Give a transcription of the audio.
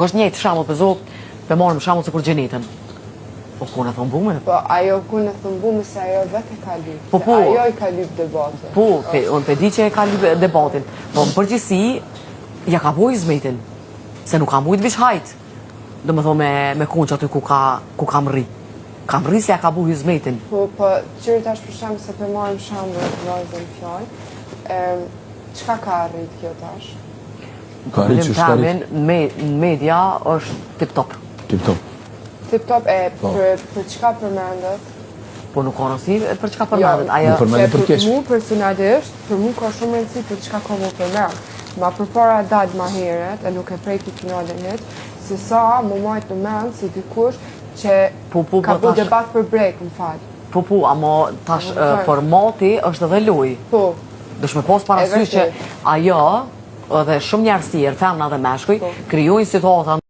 Është njëjtë shembull për zot, për marrim shembull se për gjenetën. Po ku na thon bume? Po ajo ku na thon bume se ajo vetë ka lyp. Po ajo i ka lyp debatin. Po, unë pe di që e ka lyp debatin. Po në përgjithësi ja ka bojë zmetin. Se nuk ka mujt vish hajt. Domethënë me kunç aty ku kam rri. Kam rri se ja ka bojë zmetin. Po qyri tash për shembull se për marrim shembull të vajzën fjalë. Çka ka arrit kjo tash? Ka arrit që shkarit? Në media është tip-top. Tip-top. Tip-top për çka përmendet? Po nuk ka rëndësi për çka përmendet. Për mu personalisht, për mu ka shumë rëndësi për çka ka mu përmend. Ma përpara dalë ma heret, e nuk e prejti finalin hit, se sa më majtë në mend si dikush që ka bu debat për brek, më falë. Po, ama tash formati është edhe loj. Po. Dëshme pas parasysh që ajo, edhe shumë njerëz tjerë, femna dhe meshkuj, krijojnë situata